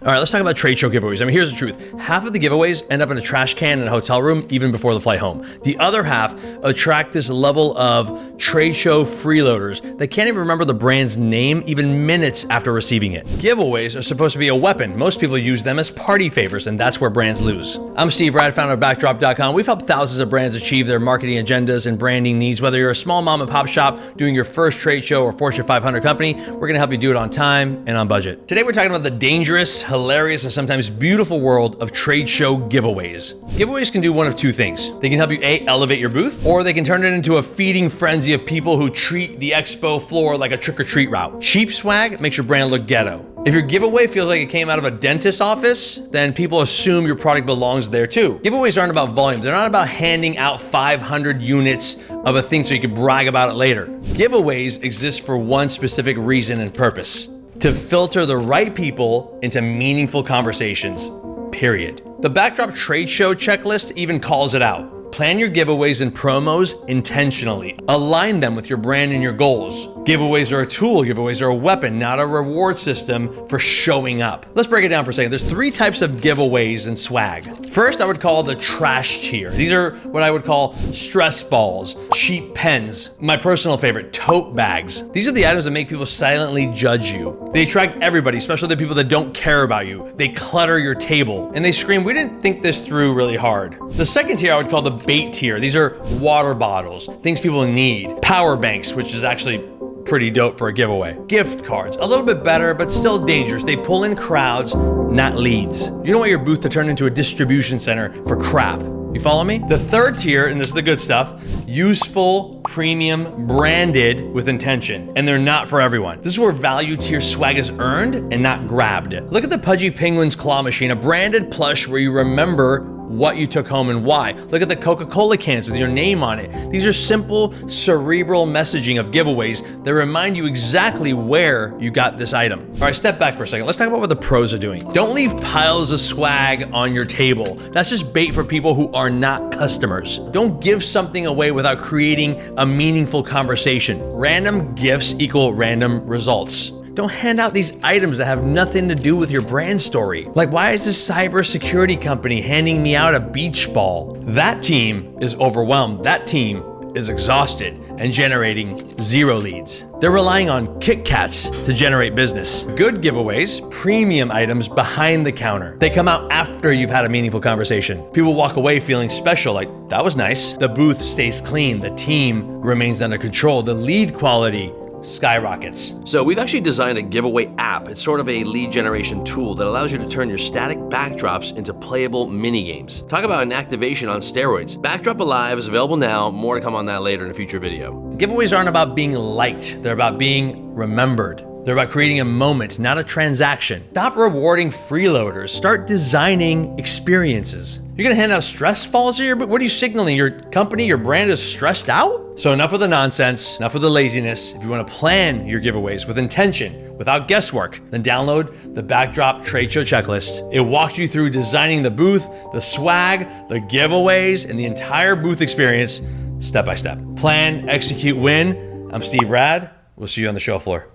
All right, let's talk about trade show giveaways. I mean, here's the truth. Half of the giveaways end up in a trash can in a hotel room even before the flight home. The other half attract this level of trade show freeloaders that can't even remember the brand's name even minutes after receiving it. Giveaways are supposed to be a weapon. Most people use them as party favors, and that's where brands lose. I'm Steve Rad, founder of Backdrop.com. We've helped thousands of brands achieve their marketing agendas and branding needs. Whether you're a small mom and pop shop doing your first trade show or Fortune 500 company, we're gonna help you do it on time and on budget. Today, we're talking about the dangerous, hilarious, and sometimes beautiful world of trade show giveaways. Giveaways can do one of two things. They can help you A, elevate your booth, or they can turn it into a feeding frenzy of people who treat the expo floor like a trick-or-treat route. Cheap swag makes your brand look ghetto. If your giveaway feels like it came out of a dentist's office, then people assume your product belongs there too. Giveaways aren't about volume. They're not about handing out 500 units of a thing so you can brag about it later. Giveaways exist for one specific reason and purpose: to filter the right people into meaningful conversations, period. The Backdrop Trade Show checklist even calls it out. Plan your giveaways and promos intentionally. Align them with your brand and your goals. Giveaways are a tool, giveaways are a weapon, not a reward system for showing up. Let's break it down for a second. There's three types of giveaways and swag. First, I would call the trash tier. These are what I would call stress balls, cheap pens, my personal favorite, tote bags. These are the items that make people silently judge you. They attract everybody, especially the people that don't care about you. They clutter your table and they scream, "We didn't think this through really hard." The second tier I would call the bait tier. These are water bottles, things people need. Power banks, which is actually pretty dope for a giveaway. Gift cards, a little bit better, but still dangerous. They pull in crowds, not leads. You don't want your booth to turn into a distribution center for crap. You follow me? The third tier, and this is the good stuff, useful, premium, branded with intention. And they're not for everyone. This is where value tier swag is earned and not grabbed. Look at the Pudgy Penguins claw machine, a branded plush where you remember what you took home and why. Look at the Coca-Cola cans with your name on it. These are simple, cerebral messaging of giveaways that remind you exactly where you got this item. All right, step back for a second. Let's talk about what the pros are doing. Don't leave piles of swag on your table. That's just bait for people who are not customers. Don't give something away without creating a meaningful conversation. Random gifts equal random results. Don't hand out these items that have nothing to do with your brand story. Like, why is this cybersecurity company handing me out a beach ball? That team is overwhelmed. That team is exhausted and generating zero leads. They're relying on Kit Kats to generate business. Good giveaways, premium items behind the counter. They come out after you've had a meaningful conversation. People walk away feeling special, like, that was nice. The booth stays clean. The team remains under control. The lead quality skyrockets. So we've actually designed a giveaway app. It's sort of a lead generation tool that allows you to turn your static backdrops into playable mini games. Talk about an activation on steroids. Backdrop Alive is available now. More to come on that later in a future video. Giveaways aren't about being liked. They're about being remembered. They're about creating a moment, not a transaction. Stop rewarding freeloaders. Start designing experiences. You're gonna hand out stress balls here, but what are you signaling? Your company, your brand is stressed out? So enough of the nonsense, enough of the laziness. If you wanna plan your giveaways with intention, without guesswork, then download the Backdrop Trade Show Checklist. It walks you through designing the booth, the swag, the giveaways, and the entire booth experience step by step. Plan, execute, win. I'm Steve Rad. We'll see you on the show floor.